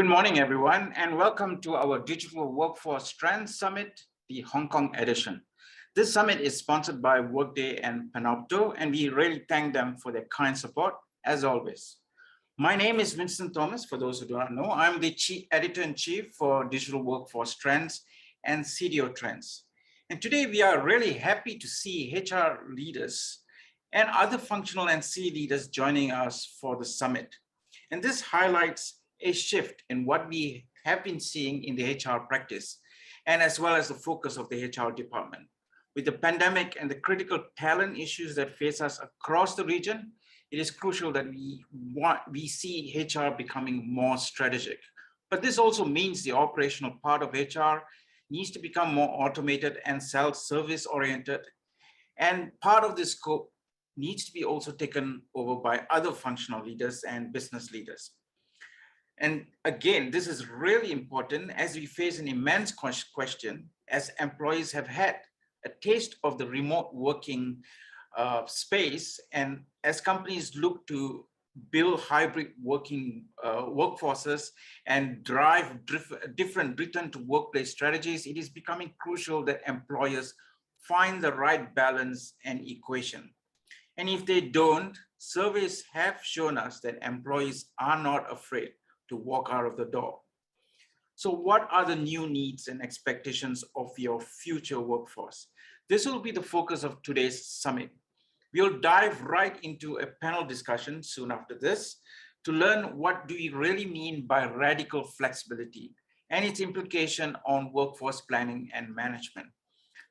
Good morning, everyone, and welcome to our Digital Workforce Trends Summit, the Hong Kong edition. This summit is sponsored by Workday and Panopto, and we really thank them for their kind support, as always. My name is Winston Thomas, for those who do not know. I'm the Chief Editor-in-Chief for Digital Workforce Trends and CDO Trends. And today we are really happy to see HR leaders and other functional and C leaders joining us for the summit. And this highlights a shift in what we have been seeing in the HR practice, and as well as the focus of the HR department. With the pandemic and the critical talent issues that face us across the region, it is crucial that we see HR becoming more strategic. But this also means the operational part of HR needs to become more automated and self-service oriented. And part of this scope needs to be also taken over by other functional leaders and business leaders. And again, this is really important as we face an immense question as employees have had a taste of the remote working space, and as companies look to build hybrid working workforces and drive different return to workplace strategies, it is becoming crucial that employers find the right balance and equation. And if they don't, surveys have shown us that employees are not afraid to walk out of the door. So what are the new needs and expectations of your future workforce? This will be the focus of today's summit. We'll dive right into a panel discussion soon after this to learn what do we really mean by radical flexibility and its implication on workforce planning and management.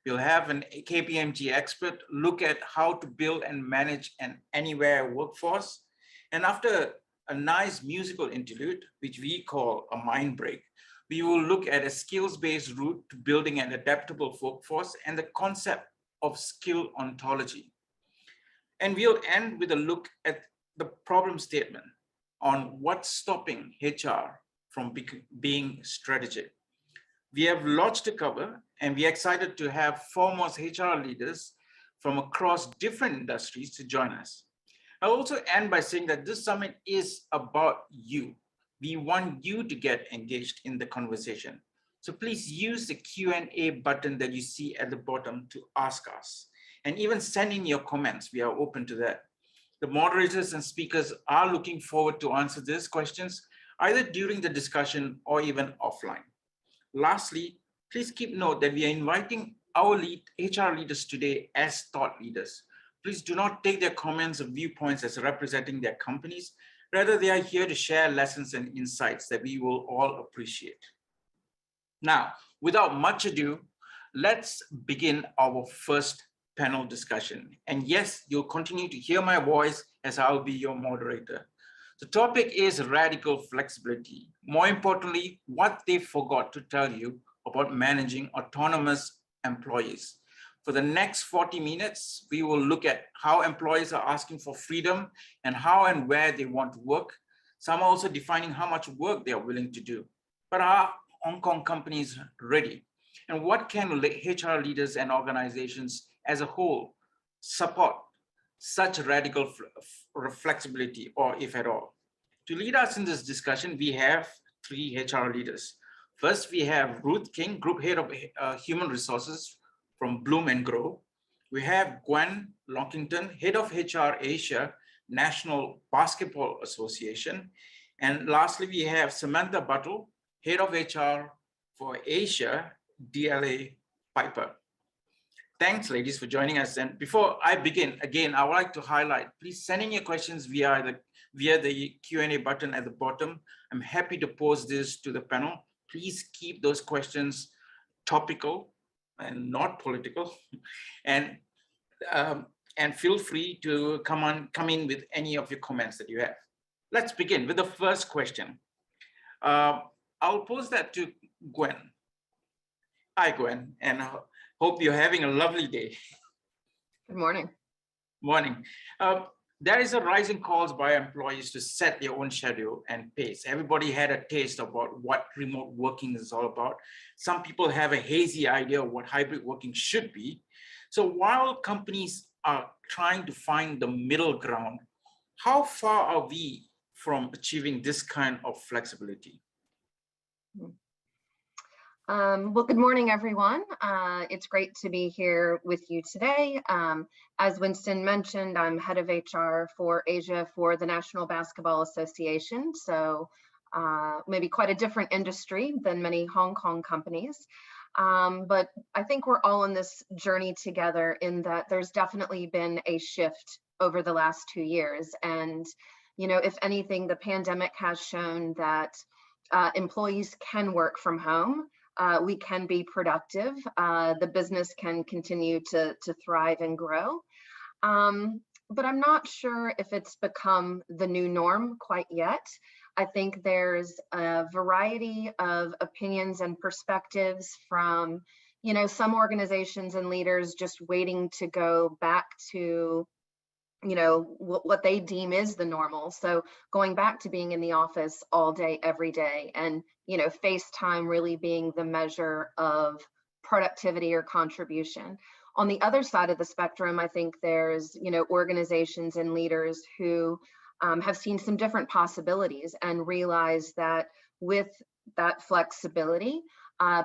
We'll have an KPMG expert look at how to build and manage an anywhere workforce. And after a nice musical interlude, which we call a mind break, we will look at a skills-based route to building an adaptable workforce and the concept of skill ontology. And we'll end with a look at the problem statement on what's stopping HR from being strategic. We have lots to cover, and we're excited to have foremost HR leaders from across different industries to join us. I'll also end by saying that this summit is about you. We want you to get engaged in the conversation. So please use the Q&A button that you see at the bottom to ask us. And even send in your comments, we are open to that. The moderators and speakers are looking forward to answer these questions, either during the discussion or even offline. Lastly, please keep note that we are inviting our HR leaders today as thought leaders. Please do not take their comments or viewpoints as representing their companies. Rather, they are here to share lessons and insights that we will all appreciate. Now, without much ado, let's begin our first panel discussion. And yes, you'll continue to hear my voice as I'll be your moderator. The topic is radical flexibility. More importantly, what they forgot to tell you about managing autonomous employees. For the next 40 minutes, we will look at how employees are asking for freedom and how and where they want to work. Some are also defining how much work they are willing to do. But are Hong Kong companies ready? And what can HR leaders and organizations as a whole support such radical flexibility, or if at all? To lead us in this discussion, we have three HR leaders. First, we have Ruth King, Group Head of Human Resources from Bloom and Grow. We have Gwen Lockington, Head of HR Asia, National Basketball Association. And lastly, we have Samantha Buttle, Head of HR for Asia, DLA Piper. Thanks, ladies, for joining us. And before I begin, again, I would like to highlight, please send in your questions via the Q&A button at the bottom. I'm happy to pose this to the panel. Please keep those questions topical and not political, and feel free to come in with any of your comments that you have. Let's begin with the first question. I'll pose that to Gwen. Hi, Gwen, and I hope you're having a lovely day. Good morning. Morning. There is a rising calls by employees to set their own schedule and pace. Everybody had a taste about what remote working is all about. Some people have a hazy idea of what hybrid working should be. So while companies are trying to find the middle ground, how far are we from achieving this kind of flexibility? Well, good morning, everyone. It's great to be here with you today. As Winston mentioned, I'm head of HR for Asia for the National Basketball Association. So maybe quite a different industry than many Hong Kong companies. But I think we're all in this journey together in that there's definitely been a shift over the last 2 years. And, you know, if anything, the pandemic has shown that employees can work from home. We can be productive. The business can continue to thrive and grow. But I'm not sure if it's become the new norm quite yet. I think there's a variety of opinions and perspectives from, you know, some organizations and leaders just waiting to go back to, you know, what they deem is the normal. So going back to being in the office all day, every day, and, you know, FaceTime really being the measure of productivity or contribution. On the other side of the spectrum, I think there's, you know, organizations and leaders who have seen some different possibilities and realize that with that flexibility,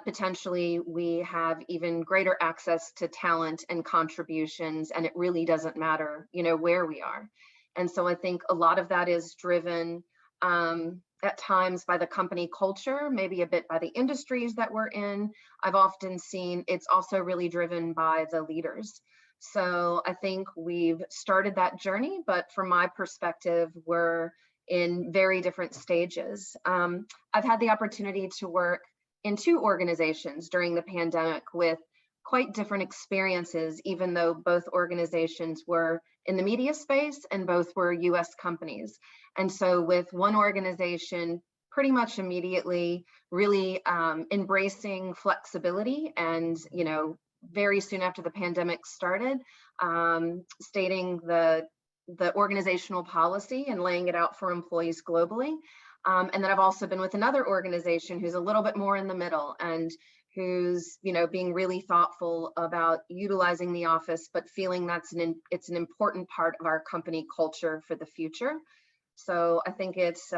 potentially we have even greater access to talent and contributions, and it really doesn't matter, you know, where we are. And so I think a lot of that is driven at times by the company culture, maybe a bit by the industries that we're in. I've often seen it's also really driven by the leaders. So I think we've started that journey, but from my perspective, we're in very different stages. I've had the opportunity to work in 2 organizations during the pandemic with quite different experiences, even though both organizations were in the media space and both were US companies. And so with one organization, pretty much immediately really embracing flexibility and, you know, very soon after the pandemic started, stating the organizational policy and laying it out for employees globally. And then I've also been with another organization who's a little bit more in the middle and who's, you know, being really thoughtful about utilizing the office, but feeling it's an important part of our company culture for the future. So I think it's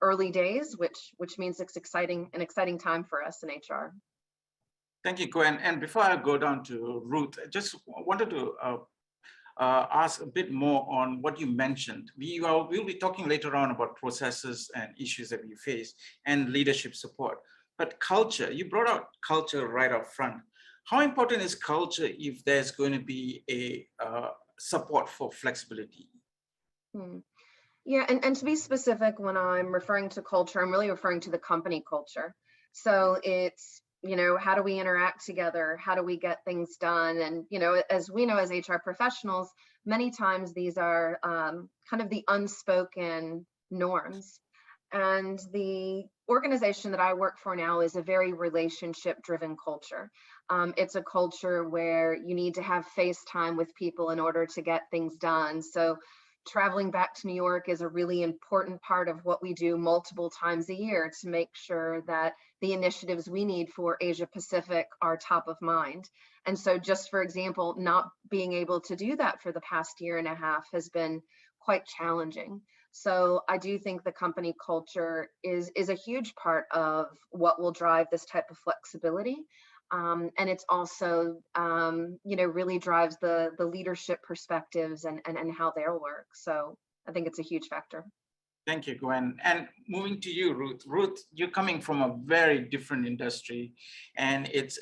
early days, which means it's an exciting time for us in HR. Thank you, Gwen. And before I go down to Ruth, I just wanted to ask a bit more on what you mentioned. We'll be talking later on about processes and issues that we face and leadership support. But culture, you brought out culture right up front. How important is culture if there's going to be a support for flexibility? Yeah, and to be specific, when I'm referring to culture, I'm really referring to the company culture. So it's, you know, how do we interact together? How do we get things done? And, you know, as we know, as HR professionals, many times these are kind of the unspoken norms. And the organization that I work for now is a very relationship-driven culture. It's a culture where you need to have FaceTime with people in order to get things done. So traveling back to New York is a really important part of what we do multiple times a year to make sure that the initiatives we need for Asia Pacific are top of mind. And so just for example, not being able to do that for the past year and a half has been quite challenging. So I do think the company culture is a huge part of what will drive this type of flexibility. And it's also, you know, really drives the leadership perspectives and how they'll work. So I think it's a huge factor. Thank you, Gwen. And moving to you, Ruth. Ruth, you're coming from a very different industry and it's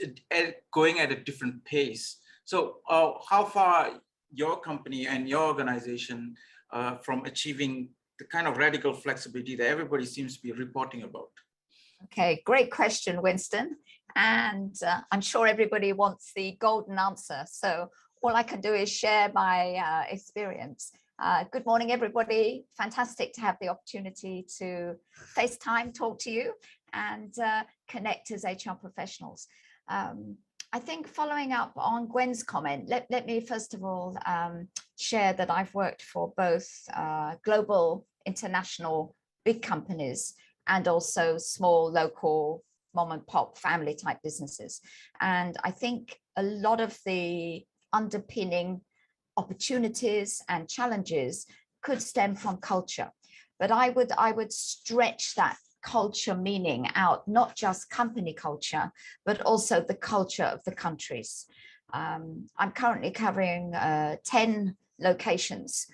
going at a different pace. So how far your company and your organization from achieving the kind of radical flexibility that everybody seems to be reporting about? Okay, great question, Winston. And I'm sure everybody wants the golden answer. So all I can do is share my experience. Good morning, everybody. Fantastic to have the opportunity to FaceTime, talk to you and connect as HR professionals. I think following up on Gwen's comment, let me first of all share that I've worked for both global, international, big companies and also small, local, mom and pop, family type businesses. And I think a lot of the underpinning opportunities and challenges could stem from culture. But I would stretch that culture meaning out, not just company culture, but also the culture of the countries. I'm currently covering 10 locations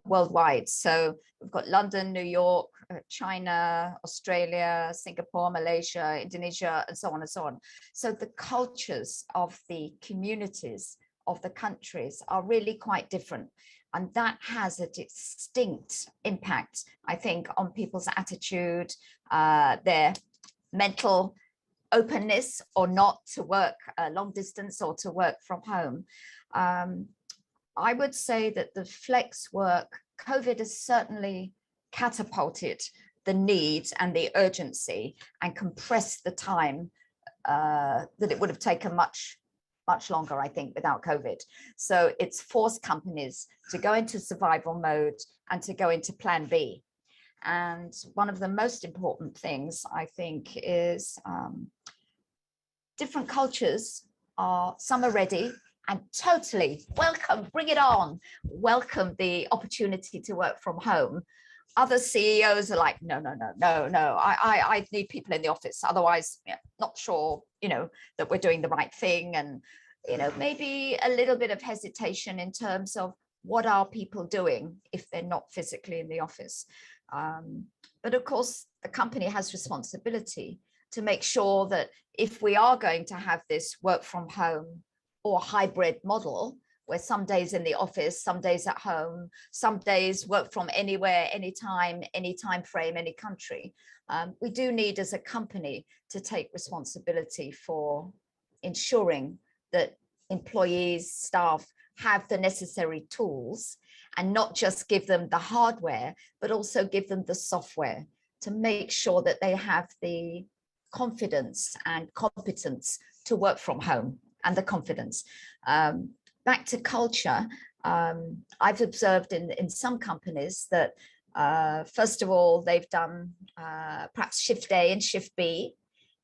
worldwide. So we've got London, New York, China, Australia, Singapore, Malaysia, Indonesia, and so on and so on. So the cultures of the communities of the countries are really quite different. And that has a distinct impact, I think, on people's attitude, their mental openness or not to work long distance or to work from home. I would say that the flex work, COVID has certainly catapulted the need and the urgency and compressed the time that it would have taken much longer, I think, without COVID. So it's forced companies to go into survival mode and to go into plan B. And one of the most important things, I think, is different cultures are, some are ready and totally welcome, bring it on, welcome the opportunity to work from home. Other CEOs are like, no, I need people in the office. Otherwise, not sure, that we're doing the right thing. And, maybe a little bit of hesitation in terms of what are people doing if they're not physically in the office. But of course, the company has responsibility to make sure that if we are going to have this work from home or hybrid model, where some days in the office, some days at home, some days work from anywhere, anytime, any time frame, any country, we do need as a company to take responsibility for ensuring that employees, staff have the necessary tools and not just give them the hardware, but also give them the software to make sure that they have the confidence and competence to work from home and the confidence. Back to culture, I've observed in some companies that, first of all, they've done perhaps shift A and shift B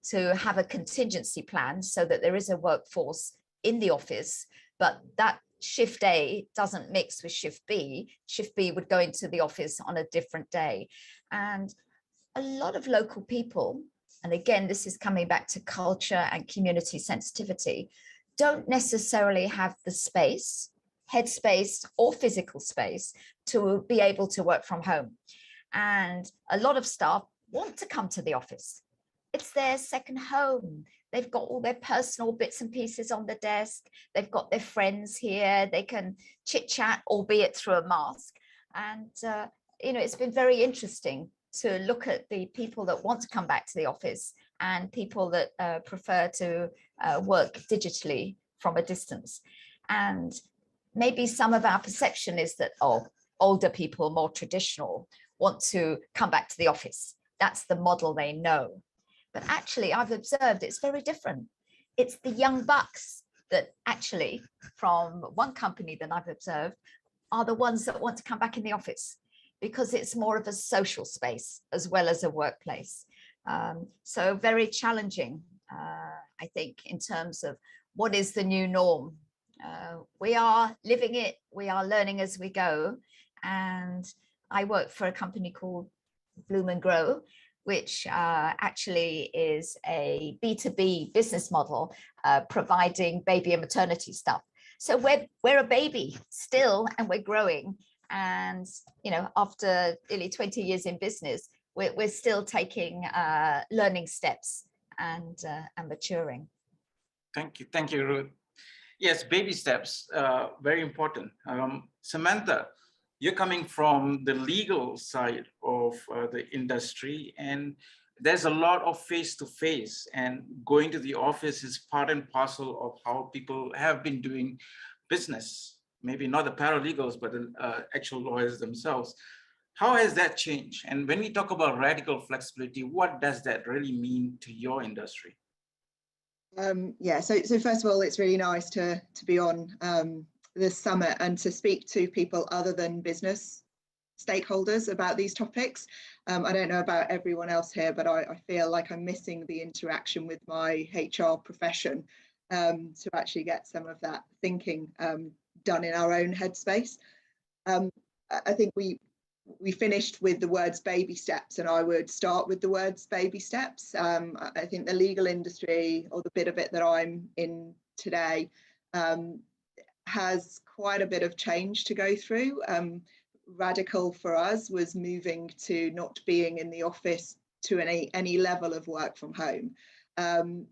to have a contingency plan so that there is a workforce in the office, but that shift A doesn't mix with shift B. Shift B would go into the office on a different day. And a lot of local people, and again, this is coming back to culture and community sensitivity, don't necessarily have the space, headspace or physical space to be able to work from home. And a lot of staff want to come to the office. It's their second home. They've got all their personal bits and pieces on the desk. They've got their friends here. They can chit chat, albeit through a mask. And, it's been very interesting to look at the people that want to come back to the office and people that prefer to work digitally from a distance. And maybe some of our perception is that, older people, more traditional, want to come back to the office. That's the model they know. But actually, I've observed it's very different. It's the young bucks that actually, from one company that I've observed, are the ones that want to come back in the office because it's more of a social space as well as a workplace. So very challenging, I think, in terms of what is the new norm. We are living it, we are learning as we go. And I work for a company called Bloom and Grow, which actually is a B2B business model, providing baby and maternity stuff. So we're a baby still, and we're growing. And, after nearly 20 years in business, we're still taking learning steps and maturing. Thank you, Ruth. Yes, baby steps, very important. Samantha, you're coming from the legal side of the industry, and there's a lot of face-to-face, and going to the office is part and parcel of how people have been doing business. Maybe not the paralegals, but the actual lawyers themselves. How has that changed? And when we talk about radical flexibility, what does that really mean to your industry? So first of all, it's really nice to be on this summit and to speak to people other than business stakeholders about these topics. I don't know about everyone else here, but I feel like I'm missing the interaction with my HR profession to actually get some of that thinking done in our own headspace. I think we we finished with the words baby steps, and I would start with the words baby steps. I think the legal industry, or the bit of it that I'm in today, has quite a bit of change to go through. Radical for us was moving to not being in the office to any level of work from home.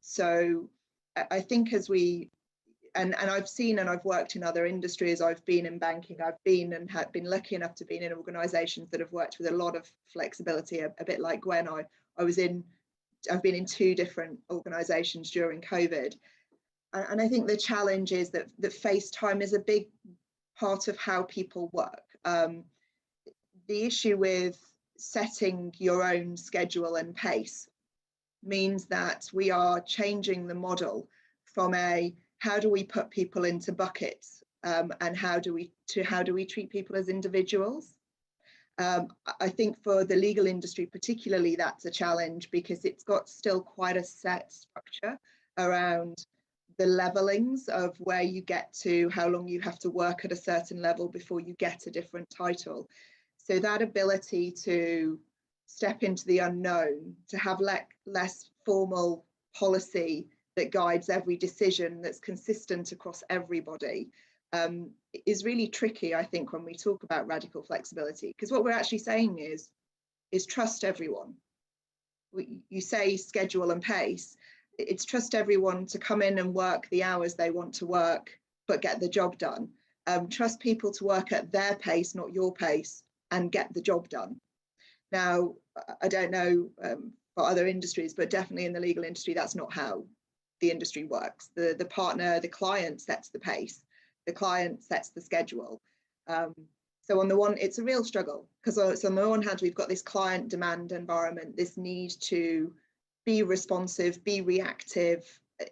So I think as we, and I've seen, and I've worked in other industries, I've been in banking, I've been and have been lucky enough to be in organisations that have worked with a lot of flexibility, a bit like Gwen. I've been in 2 different organisations during COVID. And I think the challenge is that FaceTime is a big part of how people work. The issue with setting your own schedule and pace means that we are changing the model from how do we put people into buckets, and how do we treat people as individuals. I think for the legal industry particularly, that's a challenge, because it's got still quite a set structure around the levelings of where you get to, how long you have to work at a certain level before you get a different title. So that ability to step into the unknown, to have less formal policy that guides every decision that's consistent across everybody, is really tricky, I think, when we talk about radical flexibility, because what we're actually saying is trust everyone. You say schedule and pace, it's trust everyone to come in and work the hours they want to work, but get the job done. Trust people to work at their pace, not your pace, and get the job done. Now, I don't know for other industries, but definitely in the legal industry, that's not how the industry works. The partner, the client sets the pace, the client sets the schedule. So on the one, it's a real struggle, because on the one hand, we've got this client demand environment, this need to be responsive, be reactive,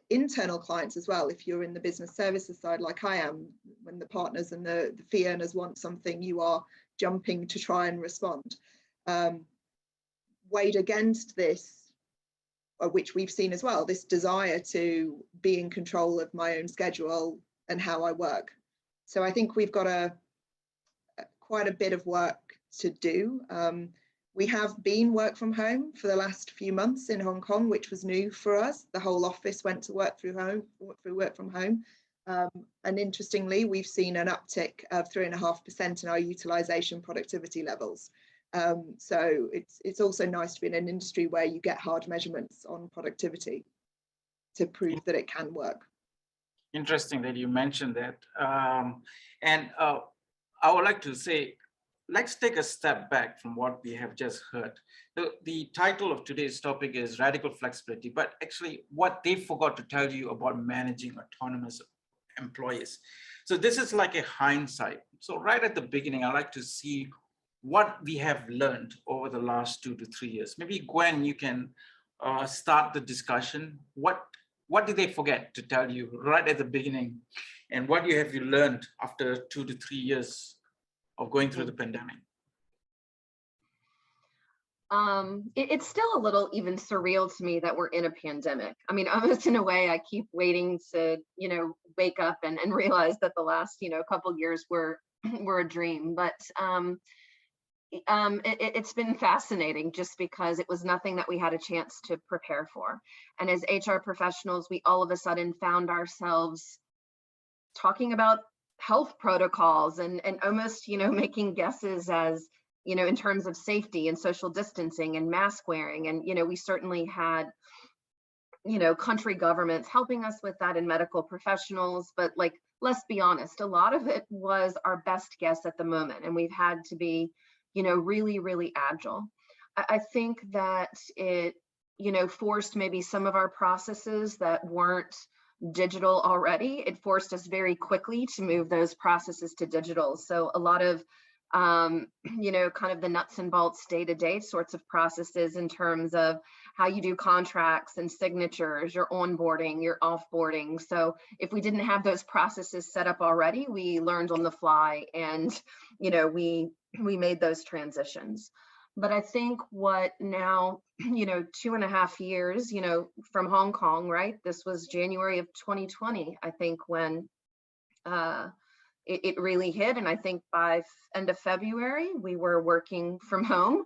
internal clients as well. If you're in the business services side, like I am, when the partners and the fee earners want something, you are jumping to try and respond. Weighed against this, which we've seen as well, this desire to be in control of my own schedule and how I work. So I think we've got quite a bit of work to do. We have been work from home for the last few months in Hong Kong, which was new for us. The whole office went to work from home. And interestingly, we've seen an uptick of 3.5% in our utilisation productivity levels. So it's also nice to be in an industry where you get hard measurements on productivity to prove that it can work. Interesting that you mentioned that. And I would like to say, let's take a step back from what we have just heard. The title of today's topic is Radical Flexibility, but actually what they forgot to tell you about managing autonomous employees. So this is like a hindsight. So right at the beginning, I'd like to see what we have learned over the last 2 to 3 years. Maybe Gwen, you can start the discussion. What did they forget to tell you right at the beginning? And what have you learned after 2 to 3 years of going through the pandemic? It's still a little even surreal to me that we're in a pandemic. I mean, almost in a way, I keep waiting to, wake up and realize that the last, couple years were a dream. But it's been fascinating, just because it was nothing that we had a chance to prepare for. And as HR professionals, we all of a sudden found ourselves talking about health protocols and almost, making guesses as, in terms of safety and social distancing and mask wearing. And, we certainly had, country governments helping us with that and medical professionals. But let's be honest, a lot of it was our best guess at the moment. And we've had to be, really, really agile. I think that it, forced maybe some of our processes that weren't digital already. It forced us very quickly to move those processes to digital. So a lot of, kind of the nuts and bolts day-to-day sorts of processes in terms of how you do contracts and signatures, your onboarding, your offboarding. So if we didn't have those processes set up already, we learned on the fly, and, we made those transitions. But I think what now, 2.5 years, from Hong Kong, right? This was January of 2020, I think, when it really hit. And I think by end of February, we were working from home.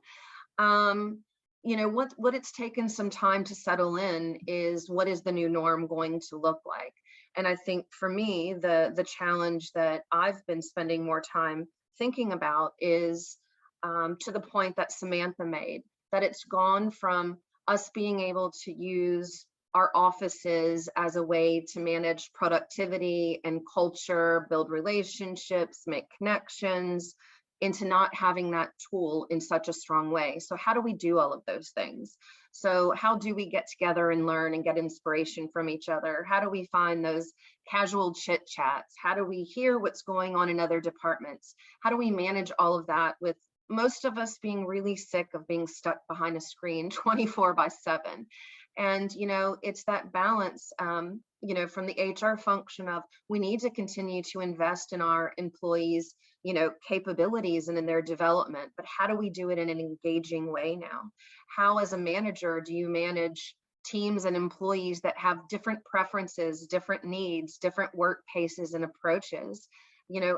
What it's taken some time to settle in is, what is the new norm going to look like? And I think for me, the challenge that I've been spending more time thinking about is to the point that Samantha made, that it's gone from us being able to use our offices as a way to manage productivity and culture, build relationships, make connections, into not having that tool in such a strong way. So how do we do all of those things? So how do we get together and learn and get inspiration from each other? How do we find those casual chit chats? How do we hear what's going on in other departments? How do we manage all of that, with most of us being really sick of being stuck behind a screen 24/7? And, it's that balance, from the HR function of, we need to continue to invest in our employees, capabilities and in their development, but how do we do it in an engaging way now? How, as a manager, do you manage teams and employees that have different preferences, different needs, different work paces and approaches?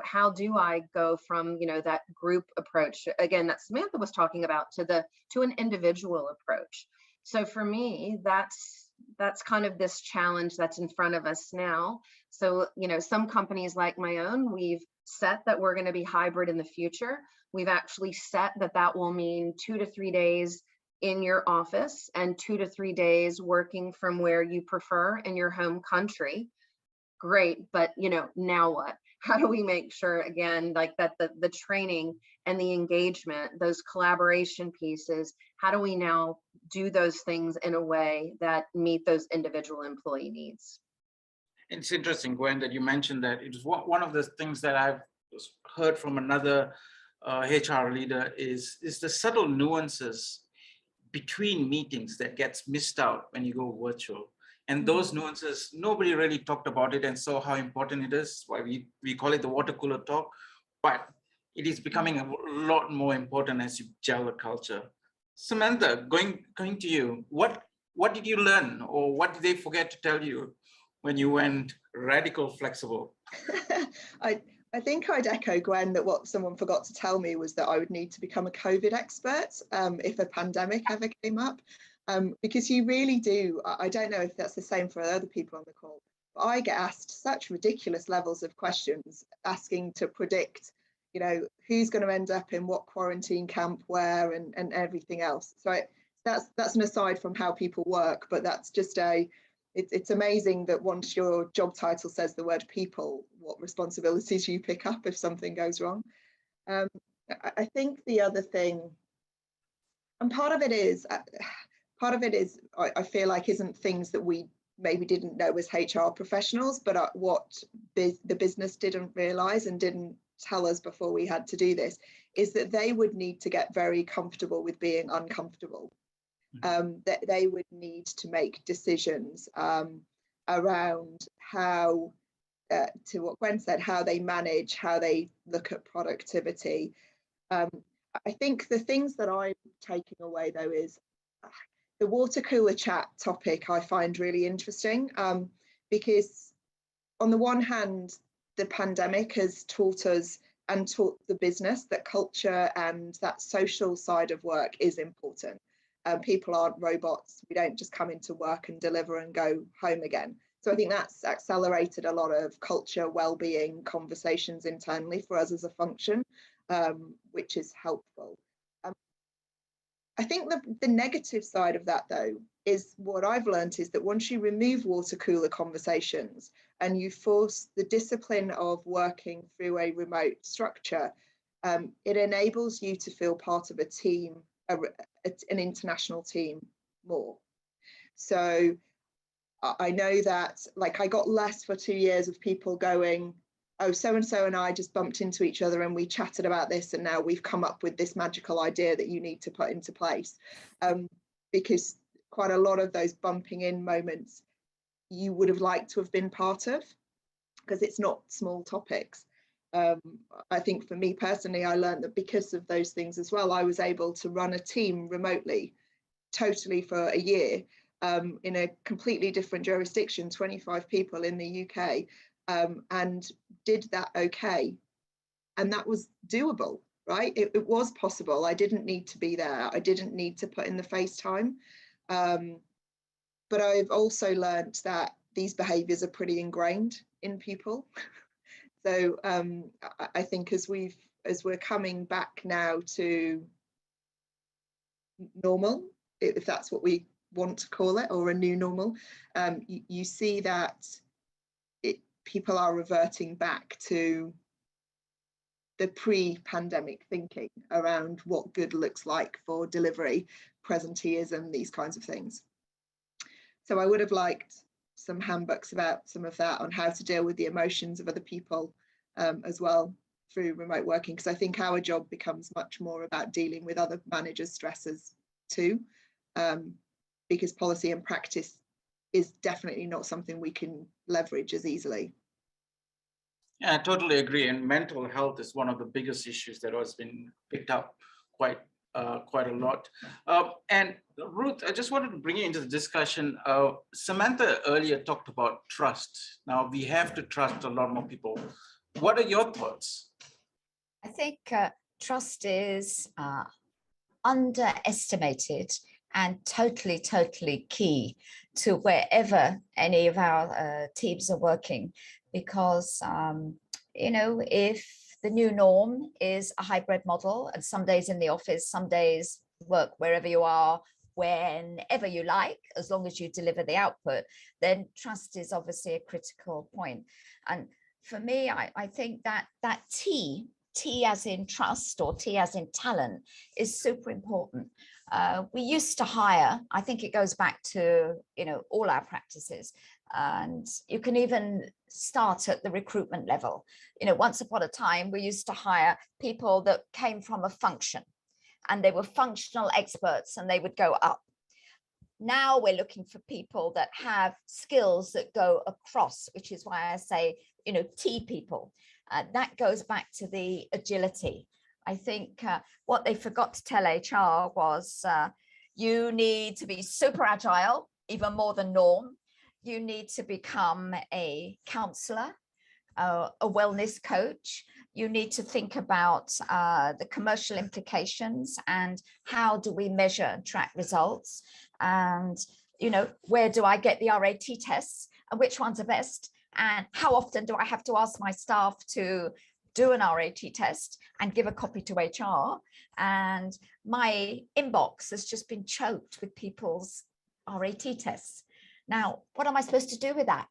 How do I go from, that group approach, again, that Samantha was talking about, to an individual approach? So for me, that's kind of this challenge that's in front of us now. So, some companies like my own, we've set that we're going to be hybrid in the future. We've actually set that will mean 2 to 3 days in your office and 2 to 3 days working from where you prefer in your home country. Great, but now what? How do we make sure, again, like that the training and the engagement, those collaboration pieces, how do we now do those things in a way that meet those individual employee needs? It's interesting, Gwen, that you mentioned that. It was one of the things that I've heard from another HR leader is the subtle nuances between meetings that gets missed out when you go virtual. And those nuances, nobody really talked about it and saw how important it is. Why we call it the water cooler talk, but it is becoming a lot more important as you gel the culture. Samantha, going to you, what did you learn, or what did they forget to tell you when you went radical flexible? I think I'd echo Gwen that what someone forgot to tell me was that I would need to become a COVID expert if a pandemic ever came up. Because you really do, I don't know if that's the same for other people on the call, but I get asked such ridiculous levels of questions, asking to predict, who's going to end up in what quarantine camp where and everything else. So that's an aside from how people work, but that's just it's amazing that once your job title says the word people, what responsibilities you pick up if something goes wrong. I think the other thing, and part of it is, I feel like isn't things that we maybe didn't know as HR professionals, but what the business didn't realize and didn't tell us before we had to do this, is that they would need to get very comfortable with being uncomfortable. That they would need to make decisions around how, to what Gwen said, how they manage, how they look at productivity. I think the things that I'm taking away though is the water cooler chat topic I find really interesting, because on the one hand, the pandemic has taught us and taught the business that culture and that social side of work is important. People aren't robots. We don't just come into work and deliver and go home again. So I think that's accelerated a lot of culture, well-being conversations internally for us as a function, which is helpful. I think the negative side of that, though, is what I've learned is that once you remove water cooler conversations and you force the discipline of working through a remote structure, it enables you to feel part of a team, an international team more. So I know that, like, I got less for 2 years of people going, oh, so-and-so and I just bumped into each other and we chatted about this and now we've come up with this magical idea that you need to put into place. Because quite a lot of those bumping in moments you would have liked to have been part of, because it's not small topics. I think for me personally, I learned that because of those things as well, I was able to run a team remotely, totally for a year, in a completely different jurisdiction, 25 people in the UK. and did that okay. And that was doable, right? It was possible. I didn't need to be there. I didn't need to put in the FaceTime. But I've also learned that these behaviors are pretty ingrained in people. So I think as we're coming back now to normal, if that's what we want to call it, or a new normal, you see that people are reverting back to the pre-pandemic thinking around what good looks like for delivery, presenteeism, these kinds of things. So I would have liked some handbooks about some of that, on how to deal with the emotions of other people as well through remote working, because I think our job becomes much more about dealing with other managers' stresses too, because policy and practice is definitely not something we can leverage as easily. Yeah, I totally agree. And mental health is one of the biggest issues that has been picked up quite a lot. And Ruth, I just wanted to bring you into the discussion. Samantha earlier talked about trust. Now we have to trust a lot more people. What are your thoughts? I think trust is underestimated and totally key to wherever any of our teams are working, because you know, if the new norm is a hybrid model and some days in the office, some days work wherever you are, whenever you like, as long as you deliver the output, then trust is obviously a critical point. And for me, I think that T as in trust, or T as in talent, is super important. We used to hire, I think it goes back to, you know, all our practices, and you can even start at the recruitment level. You know, once upon a time, we used to hire people that came from a function, and they were functional experts, and they would go up. Now we're looking for people that have skills that go across, which is why I say, you know, T people. That goes back to the agility. I think what they forgot to tell HR was you need to be super agile, even more than norm. You need to become a counselor, a wellness coach. You need to think about the commercial implications and how do we measure and track results. And, you know, where do I get the RAT tests and which ones are best? And how often do I have to ask my staff to do an RAT test and give a copy to HR? And my inbox has just been choked with people's RAT tests. Now, what am I supposed to do with that?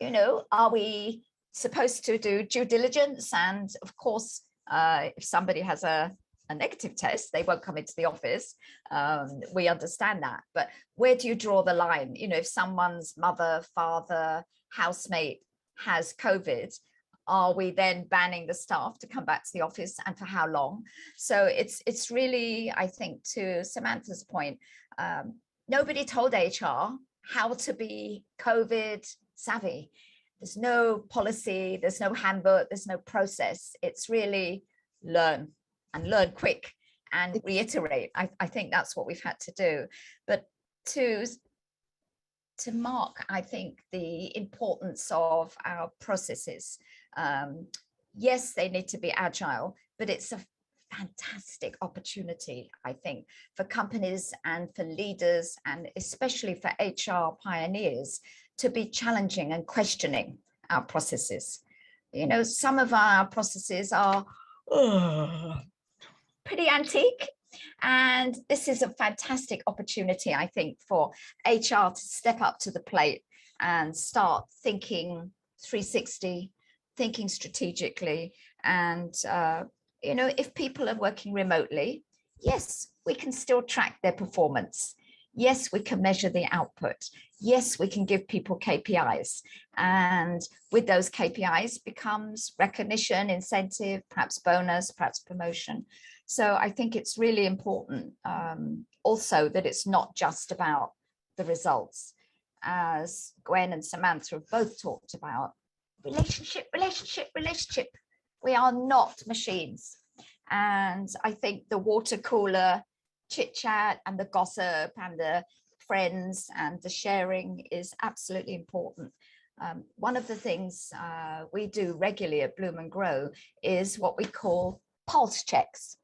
You know, are we supposed to do due diligence? And of course, if somebody has a negative test, they won't come into the office. We understand that. But where do you draw the line? You know, if someone's mother, father, housemate has COVID, are we then banning the staff to come back to the office, and for how long? So it's really, I think, to Samantha's point, nobody told HR how to be COVID savvy. There's no policy, there's no handbook, there's no process. It's really learn, and learn quick, and reiterate. I think that's what we've had to do. But to mark, I think, the importance of our processes. Yes, they need to be agile, but it's a fantastic opportunity, I think, for companies and for leaders, and especially for HR pioneers, to be challenging and questioning our processes. You know, some of our processes are pretty antique, and this is a fantastic opportunity, I think, for HR to step up to the plate and start thinking 360, thinking strategically. And you know, if people are working remotely, yes, we can still track their performance. Yes, we can measure the output. Yes, we can give people KPIs. And with those KPIs becomes recognition, incentive, perhaps bonus, perhaps promotion. So I think it's really important also that it's not just about the results. As Gwen and Samantha have both talked about, relationship. We are not machines. And I think the water cooler chit chat and the gossip and the friends and the sharing is absolutely important. One of the things we do regularly at Bloom and Grow is what we call pulse checks.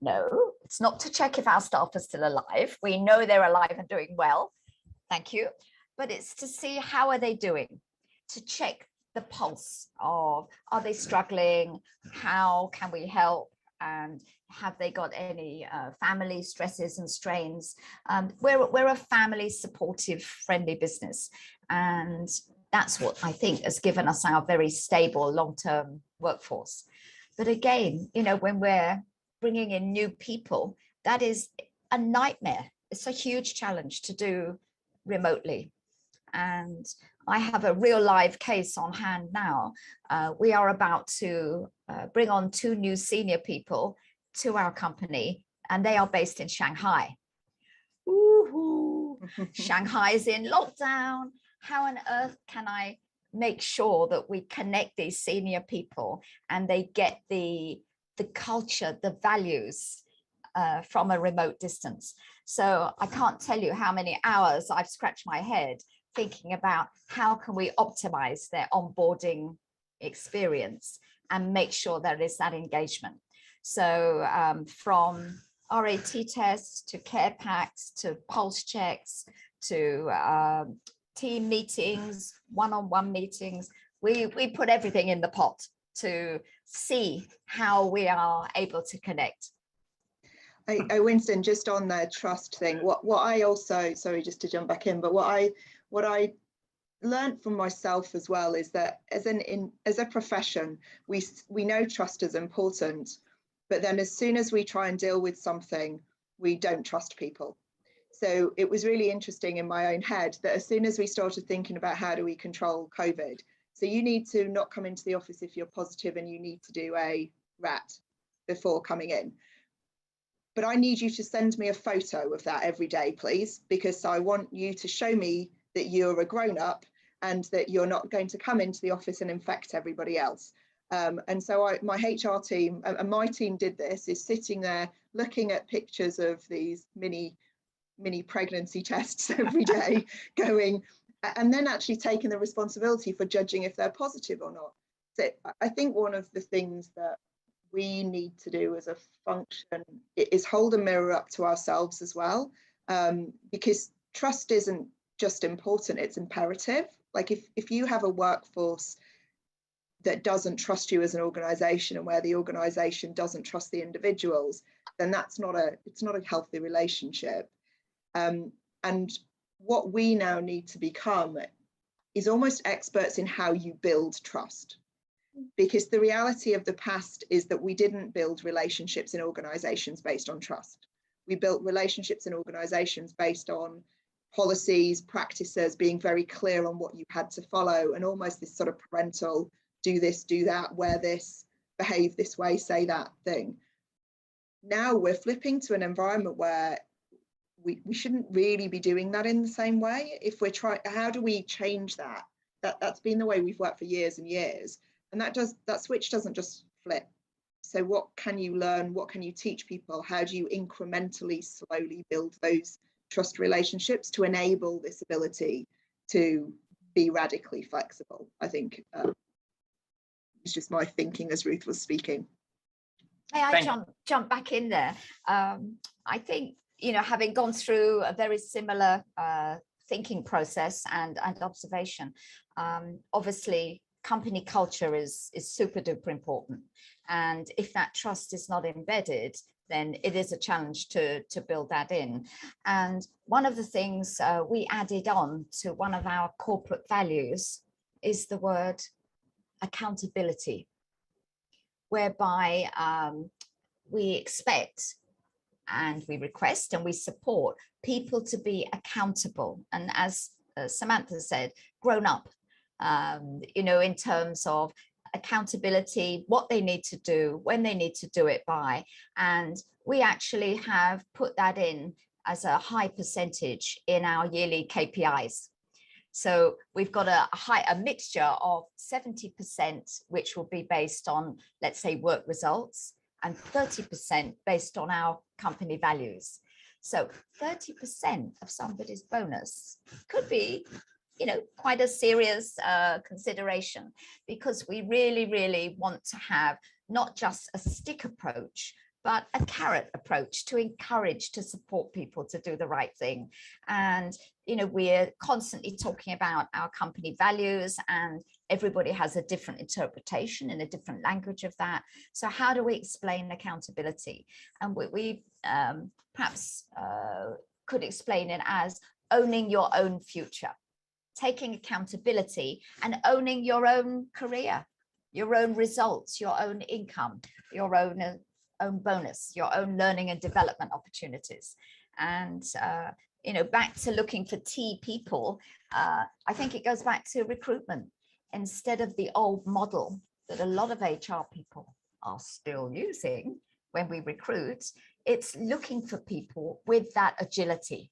No, it's not to check if our staff are still alive. We know they're alive and doing well. Thank you. But it's to see how are they doing, to check the pulse of, are they struggling? How can we help? And have they got any family stresses and strains? We're a family supportive, friendly business. And that's what I think has given us our very stable long-term workforce. But again, you know, when we're bringing in new people, that is a nightmare. It's a huge challenge to do remotely. And I have a real live case on hand now. We are about to bring on 2 new senior people to our company, and they are based in Shanghai. Woohoo! Shanghai is in lockdown. How on earth can I make sure that we connect these senior people and they get the culture, the values from a remote distance? So I can't tell you how many hours I've scratched my head thinking about how can we optimize their onboarding experience and make sure there is that engagement. So from RAT tests to care packs to pulse checks to team meetings, one-on-one meetings, we put everything in the pot to see how we are able to connect. Winston, just on the trust thing, what I also, sorry, just to jump back in, but what I learned from myself as well is that as a profession, we know trust is important, but then as soon as we try and deal with something, we don't trust people. So it was really interesting in my own head that as soon as we started thinking about how do we control COVID, so you need to not come into the office if you're positive and you need to do a RAT before coming in. But I need you to send me a photo of that every day, please, because I want you to show me that you're a grown-up and that you're not going to come into the office and infect everybody else. And so my HR team and my team did this, is sitting there looking at pictures of these mini pregnancy tests every day going, and then actually taking the responsibility for judging if they're positive or not. So I think one of the things that we need to do as a function is hold a mirror up to ourselves as well, because trust isn't just important, it's imperative. Like if you have a workforce that doesn't trust you as an organization and where the organization doesn't trust the individuals, then it's not a healthy relationship. And what we now need to become is almost experts in how you build trust. Because the reality of the past is that we didn't build relationships in organizations based on trust. We built relationships in organizations based on policies, practices, being very clear on what you had to follow, and almost this sort of parental, do this, do that, wear this, behave this way, say that thing. Now we're flipping to an environment where we shouldn't really be doing that in the same way. If we're trying, how do we change that? That's been the way we've worked for years and years. And that switch doesn't just flip. So what can you learn? What can you teach people? How do you incrementally, slowly build those trust relationships to enable this ability to be radically flexible? I think it's just my thinking as Ruth was speaking. May I jump back in there? I think, you know, having gone through a very similar thinking process and observation, obviously company culture is super duper important. And if that trust is not embedded, then it is a challenge to build that in. And one of the things we added on to one of our corporate values is the word accountability, whereby we expect and we request and we support people to be accountable. And as Samantha said, grown up, you know, in terms of accountability, what they need to do, when they need to do it by. And we actually have put that in as a high percentage in our yearly KPIs. So we've got a mixture of 70%, which will be based on, let's say, work results, and 30% based on our company values. So 30% of somebody's bonus could be quite a serious consideration, because we really want to have not just a stick approach, but a carrot approach to encourage, to support people to do the right thing. And, we're constantly talking about our company values, and everybody has a different interpretation in a different language of that. So how do we explain accountability? And we perhaps could explain it as owning your own future, taking accountability and owning your own career, your own results, your own income, your own bonus, your own learning and development opportunities. And, back to looking for T people, I think it goes back to recruitment. Instead of the old model that a lot of HR people are still using when we recruit, it's looking for people with that agility.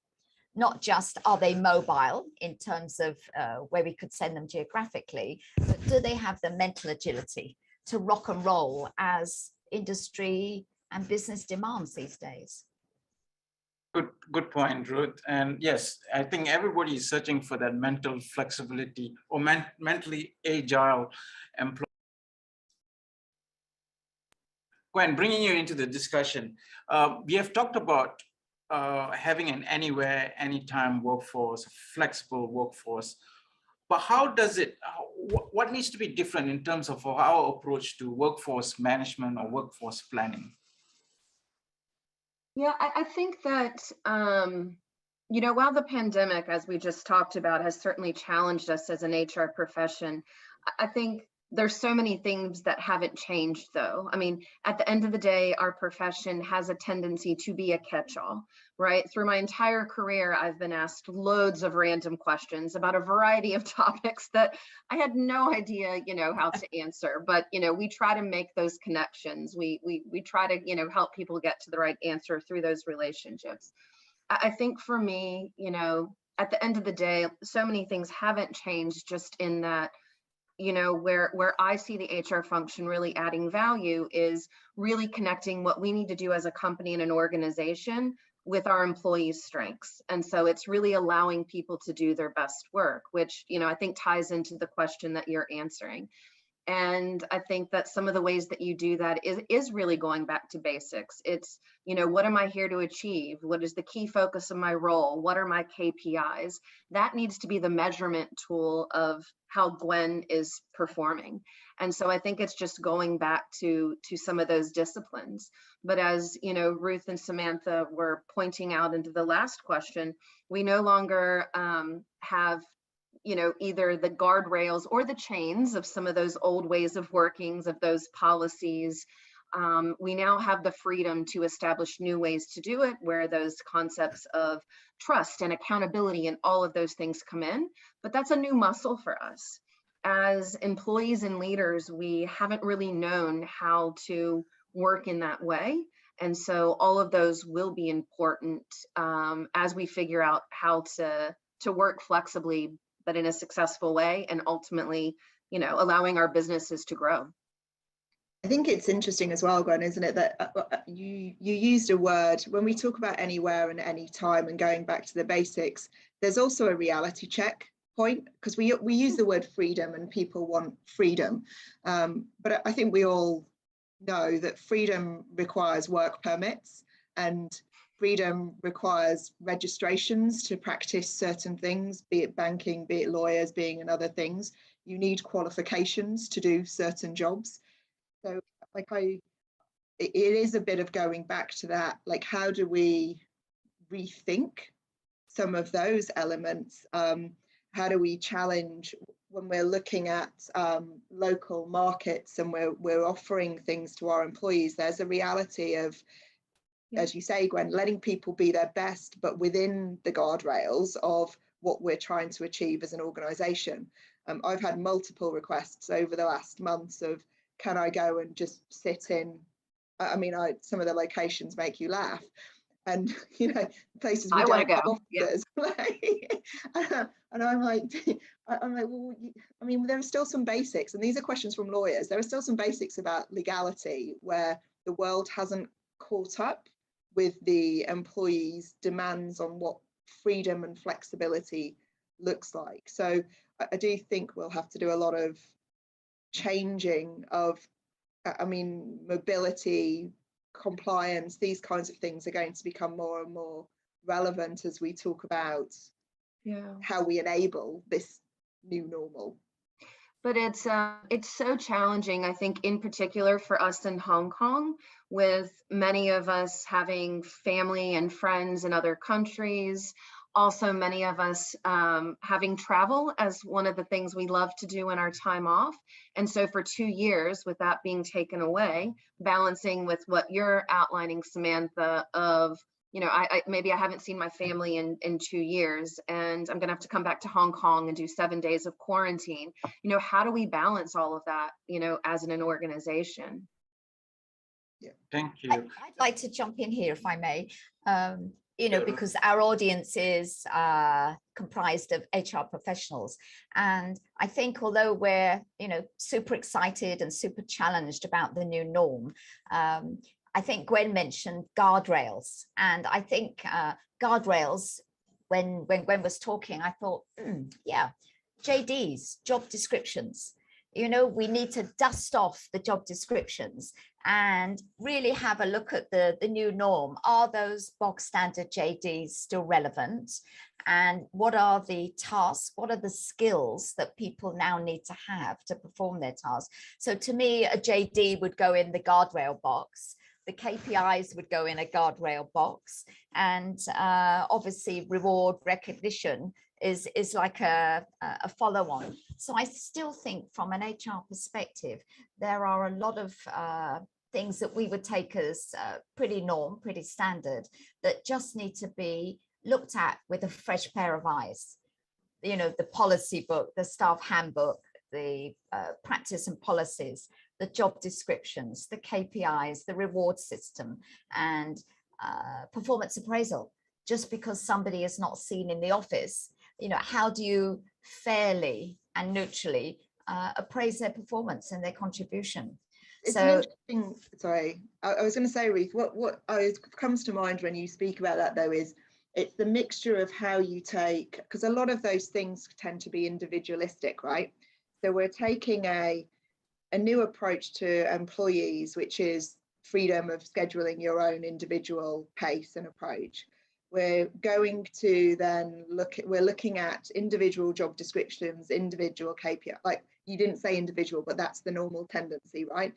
Not just are they mobile in terms of where we could send them geographically, but do they have the mental agility to rock and roll as industry and business demands these days? Good point, Ruth. And yes, I think everybody is searching for that mental flexibility or mentally agile employee. Gwen, bringing you into the discussion, we have talked about having an anywhere, anytime workforce, flexible workforce. But how does it, what needs to be different in terms of our approach to workforce management or workforce planning? Yeah, I think that, while the pandemic, as we just talked about, has certainly challenged us as an HR profession, I think there's so many things that haven't changed, though. I mean, at the end of the day, our profession has a tendency to be a catch-all, right? Through my entire career, I've been asked loads of random questions about a variety of topics that I had no idea, how to answer. But, we try to make those connections. We try to, help people get to the right answer through those relationships. I think for me, at the end of the day, so many things haven't changed, just in that, where I see the HR function really adding value is really connecting what we need to do as a company and an organization with our employees' strengths. And so it's really allowing people to do their best work, which, I think ties into the question that you're answering. And I think that some of the ways that you do that is really going back to basics. It's, what am I here to achieve? What is the key focus of my role? What are my KPIs? That needs to be the measurement tool of how Gwen is performing. And so I think it's just going back to some of those disciplines. But as, Ruth and Samantha were pointing out into the last question, we no longer have either the guardrails or the chains of some of those old ways of workings, of those policies. We now have the freedom to establish new ways to do it, where those concepts of trust and accountability and all of those things come in. But that's a new muscle for us. As employees and leaders, we haven't really known how to work in that way. And so all of those will be important as we figure out how to work flexibly, but in a successful way, and ultimately, allowing our businesses to grow. I think it's interesting as well, Gwen, isn't it, that you used a word when we talk about anywhere and anytime and going back to the basics. There's also a reality check point, because we use the word freedom and people want freedom, but I think we all know that freedom requires work permits, and freedom requires registrations to practice certain things, be it banking, be it lawyers, being in other things. You need qualifications to do certain jobs. So it is a bit of going back to that, like, how do we rethink some of those elements? How do we challenge when we're looking at local markets and we're offering things to our employees? There's a reality of, as you say, Gwen, letting people be their best, but within the guardrails of what we're trying to achieve as an organisation. I've had multiple requests over the last months of, can I go and just sit in? I mean, some of the locations make you laugh, and places we don't have officers. Yeah. And I'm like, well, I mean, there are still some basics, and these are questions from lawyers. There are still some basics about legality where the world hasn't caught up with the employees' demands on what freedom and flexibility looks like. So I do think we'll have to do a lot of changing of, I mean, mobility, compliance, these kinds of things are going to become more and more relevant as we talk about how we enable this new normal. But it's so challenging, I think, in particular for us in Hong Kong, with many of us having family and friends in other countries. Also, many of us having travel as one of the things we love to do in our time off. And so for 2 years, with that being taken away, balancing with what you're outlining, Samantha, of, you know, maybe I haven't seen my family in 2 years, and I'm gonna have to come back to Hong Kong and do 7 days of quarantine. You know, how do we balance all of that, you know, as an organization? Yeah, thank you. I'd like to jump in here, if I may. You know, because our audience is comprised of HR professionals. And I think although we're, you know, super excited and super challenged about the new norm, I think Gwen mentioned guardrails. And I think guardrails, when Gwen was talking, I thought, yeah, JDs, job descriptions. You know, we need to dust off the job descriptions and really have a look at the new norm. Are those bog standard JDs still relevant? And what are the tasks? What are the skills that people now need to have to perform their tasks? So to me, a JD would go in the guardrail box. The KPIs would go in a guardrail box, and obviously reward recognition is like a follow-on. So I still think from an HR perspective, there are a lot of things that we would take as pretty norm, pretty standard, that just need to be looked at with a fresh pair of eyes. You know, the policy book, the staff handbook, the practice and policies, the job descriptions, the KPIs, the reward system, and performance appraisal. Just because somebody is not seen in the office, you know, how do you fairly and neutrally appraise their performance and their contribution? It's so sorry, I was going to say, Ruth, what comes to mind when you speak about that, though, is it's the mixture of how you take, because a lot of those things tend to be individualistic, right? So we're taking a new approach to employees, which is freedom of scheduling your own individual pace and approach. We're going to then we're looking at individual job descriptions, individual KPI, like you didn't say individual, but that's the normal tendency, right?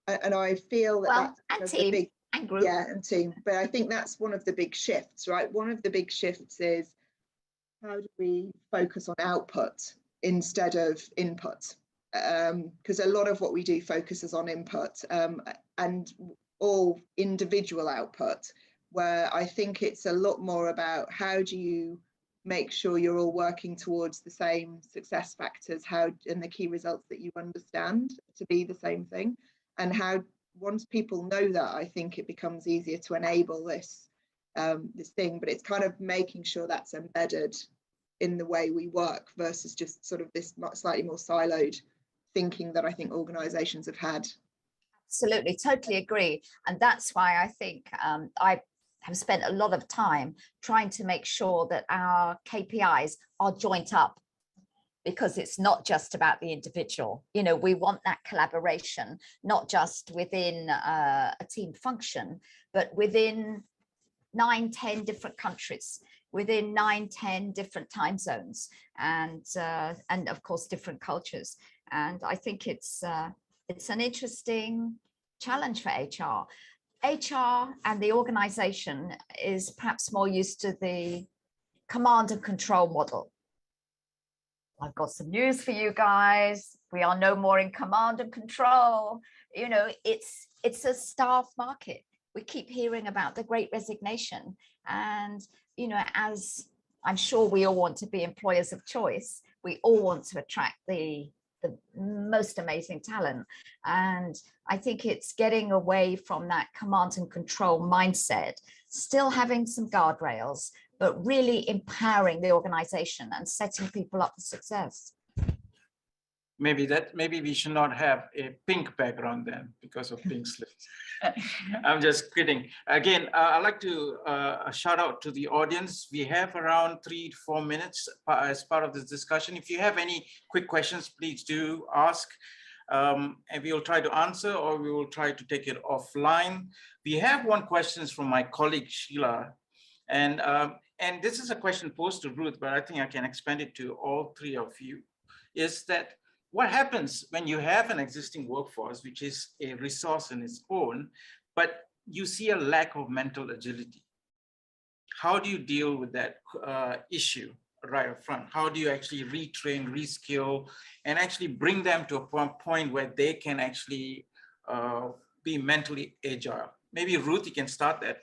And I feel that that's and team, big, and group. Yeah, and team. But I think that's one of the big shifts, right? One of the big shifts is how do we focus on output instead of input? Because a lot of what we do focuses on input and all individual output, where I think it's a lot more about how do you make sure you're all working towards the same success factors, and the key results that you understand to be the same thing, and how once people know that, I think it becomes easier to enable this this thing. But it's kind of making sure that's embedded in the way we work versus just sort of this slightly more siloed thinking that I think organizations have had. Absolutely, totally agree. And that's why I think I have spent a lot of time trying to make sure that our KPIs are joint up, because it's not just about the individual. You know, we want that collaboration, not just within a team function, but within 9-10 different countries, within 9-10 different time zones, and of course different cultures. And I think it's an interesting challenge for HR. HR and the organization is perhaps more used to the command and control model. I've got some news for you guys. We are no more in command and control. You know, it's a staff market. We keep hearing about the Great Resignation. And, you know, as I'm sure we all want to be employers of choice, we all want to attract the most amazing talent. And I think it's getting away from that command and control mindset, still having some guardrails, but really empowering the organization and setting people up for success. maybe we should not have a pink background then because of pink slips. I'm just kidding. Again, I'd like to shout out to the audience. We have around 3 to 4 minutes as part of this discussion. If you have any quick questions, please do ask. And we will try to answer, or we will try to take it offline. We have one question from my colleague Sheila, and this is a question posed to Ruth, but I think I can expand it to all three of you. Is that what happens when you have an existing workforce, which is a resource in its own, but you see a lack of mental agility? How do you deal with that issue right up front? How do you actually retrain, reskill, and actually bring them to a point where they can actually be mentally agile? Maybe Ruth, you can start that.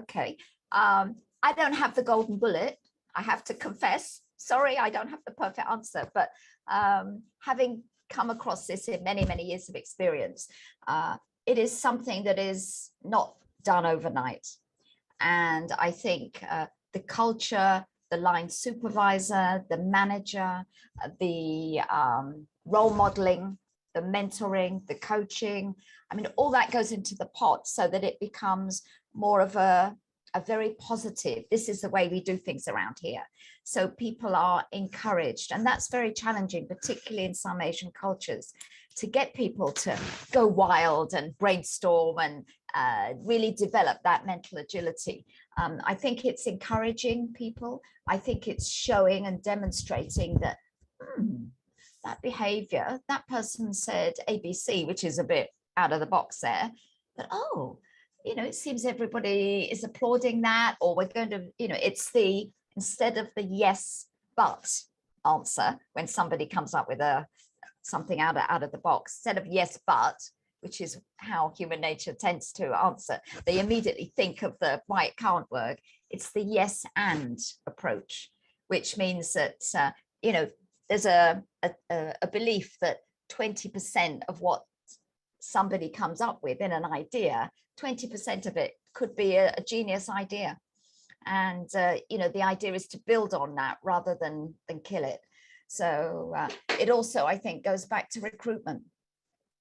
Okay. I don't have the golden bullet. I have to confess. Sorry, I don't have the perfect answer, but having come across this in many, many years of experience, it is something that is not done overnight. And I think the culture, the line supervisor, the manager, the role modeling, the mentoring, the coaching, I mean, all that goes into the pot so that it becomes more of a very positive, this is the way we do things around here. So people are encouraged, and that's very challenging, particularly in some Asian cultures, to get people to go wild and brainstorm and really develop that mental agility. I think it's encouraging people. I think it's showing and demonstrating that that behavior, that person said ABC, which is a bit out of the box there, but oh, you know, it seems everybody is applauding that, or we're going to, you know, it's the, instead of the yes, but answer, when somebody comes up with something out of the box, instead of yes, but, which is how human nature tends to answer, they immediately think of the why it can't work. It's the yes and approach, which means that, you know, there's a belief that 20% of what somebody comes up with in an idea, 20% of it could be a genius idea. And, you know, the idea is to build on that rather than kill it. So it also, I think, goes back to recruitment,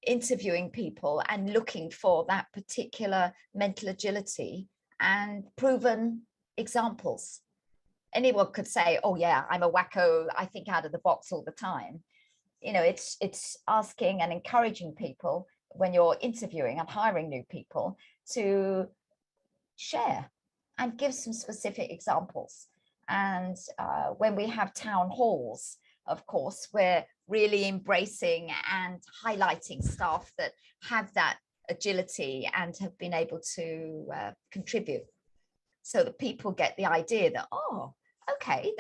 interviewing people and looking for that particular mental agility and proven examples. Anyone could say, oh yeah, I'm a wacko, I think out of the box all the time. You know, it's asking and encouraging people when you're interviewing and hiring new people to share and give some specific examples. And when we have town halls, of course, we're really embracing and highlighting staff that have that agility and have been able to contribute, so that people get the idea that, oh, okay,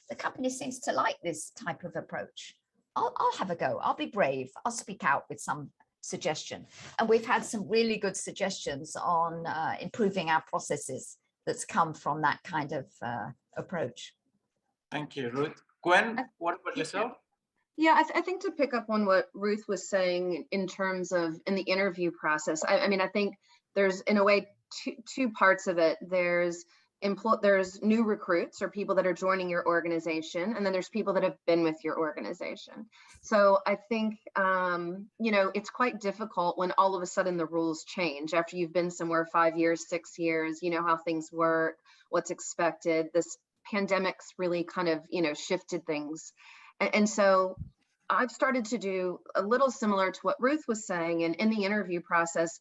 the company seems to like this type of approach. I'll have a go. I'll be brave. I'll speak out with some suggestion. And we've had some really good suggestions on improving our processes that's come from that kind of approach. Thank you, Ruth. Gwen, what about yourself? Yeah, I think to pick up on what Ruth was saying in terms of in the interview process, I mean, I think there's in a way two parts of it. There's new recruits or people that are joining your organization, and then there's people that have been with your organization. So I think, you know, it's quite difficult when all of a sudden the rules change after you've been somewhere 5 years, 6 years, you know how things work, what's expected. This pandemic's really kind of, you know, shifted things. And so I've started to do a little similar to what Ruth was saying, and in the interview process,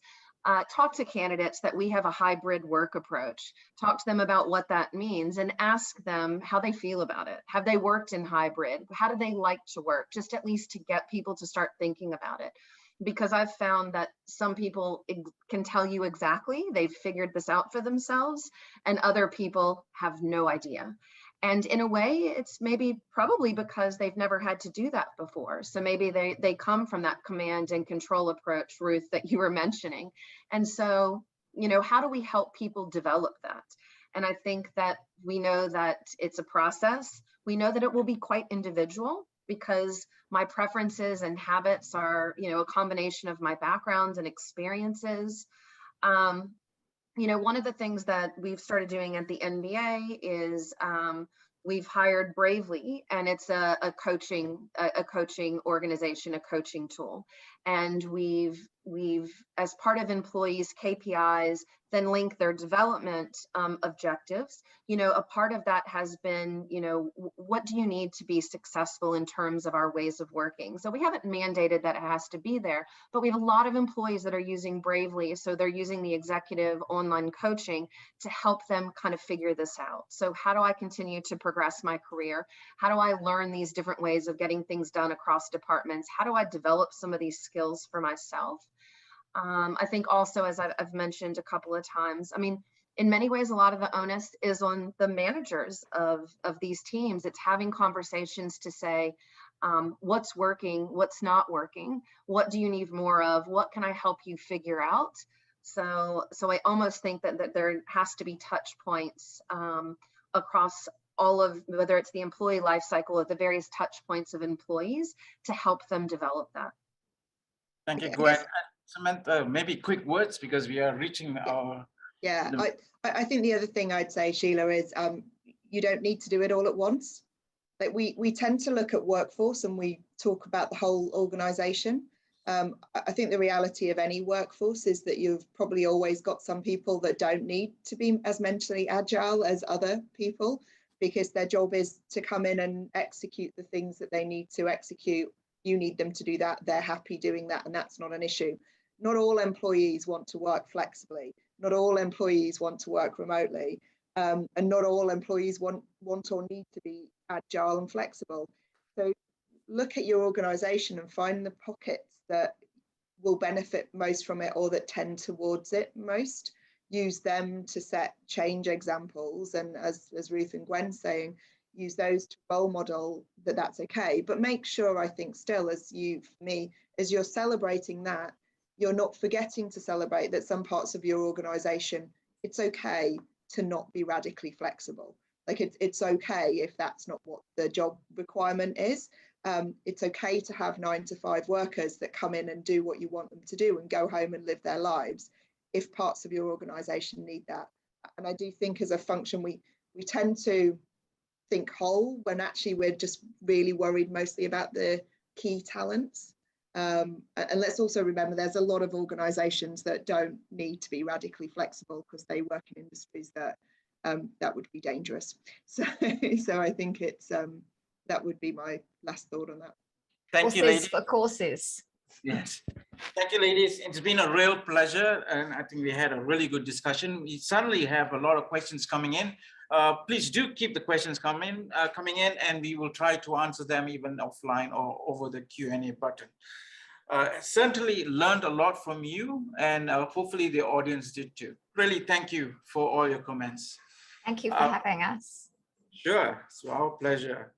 talk to candidates that we have a hybrid work approach, talk to them about what that means and ask them how they feel about it. Have they worked in hybrid? How do they like to work? Just at least to get people to start thinking about it. Because I've found that some people can tell you exactly, they've figured this out for themselves, and other people have no idea. And in a way, it's probably because they've never had to do that before. So maybe they come from that command and control approach, Ruth, that you were mentioning. And so, you know, how do we help people develop that? And I think that we know that it's a process. We know that it will be quite individual because my preferences and habits are, you know, a combination of my background and experiences. You know, one of the things that we've started doing at the NBA is we've hired Bravely, and it's a coaching organization, a coaching tool. And we've as part of employees' KPIs, then link their development objectives. You know, a part of that has been, you know, what do you need to be successful in terms of our ways of working? So we haven't mandated that it has to be there, but we have a lot of employees that are using Bravely. So they're using the executive online coaching to help them kind of figure this out. So how do I continue to progress my career? How do I learn these different ways of getting things done across departments? How do I develop some of these skills for myself? I think also, as I've mentioned a couple of times, I mean, in many ways, a lot of the onus is on the managers of these teams. It's having conversations to say, what's working, what's not working, what do you need more of, what can I help you figure out? So I almost think that there has to be touch points across all of, whether it's the employee life cycle or the various touch points of employees, to help them develop that. Thank you, Gwen. Samantha, maybe quick words, because we are reaching our... Yeah, I think the other thing I'd say, Sheila, is you don't need to do it all at once. Like we tend to look at workforce and we talk about the whole organization. I think the reality of any workforce is that you've probably always got some people that don't need to be as mentally agile as other people, because their job is to come in and execute the things that they need to execute. You need them to do that. They're happy doing that, and that's not an issue. Not all employees want to work flexibly. Not all employees want to work remotely. And not all employees want or need to be agile and flexible. So look at your organization and find the pockets that will benefit most from it, or that tend towards it most. Use them to set change examples, and as Ruth and Gwen saying, use those to role model that that's okay. But make sure, I think, still, as you're celebrating that, you're not forgetting to celebrate that some parts of your organization, it's okay to not be radically flexible. Like it's okay if that's not what the job requirement is. It's okay to have 9-to-5 workers that come in and do what you want them to do and go home and live their lives, if parts of your organization need that. And I do think as a function, we tend to think whole when actually we're just really worried mostly about the key talents. And let's also remember there's a lot of organizations that don't need to be radically flexible because they work in industries that that would be dangerous. So I think it's that would be my last thought on that. Thank you, ladies. For courses. Yes. Thank you, ladies. It's been a real pleasure, and I think we had a really good discussion. We certainly have a lot of questions coming in. Please do keep the questions coming in, and we will try to answer them even offline or over the Q&A button. Certainly learned a lot from you, and hopefully the audience did too. Really, thank you for all your comments. Thank you for having us. Sure, it's our pleasure.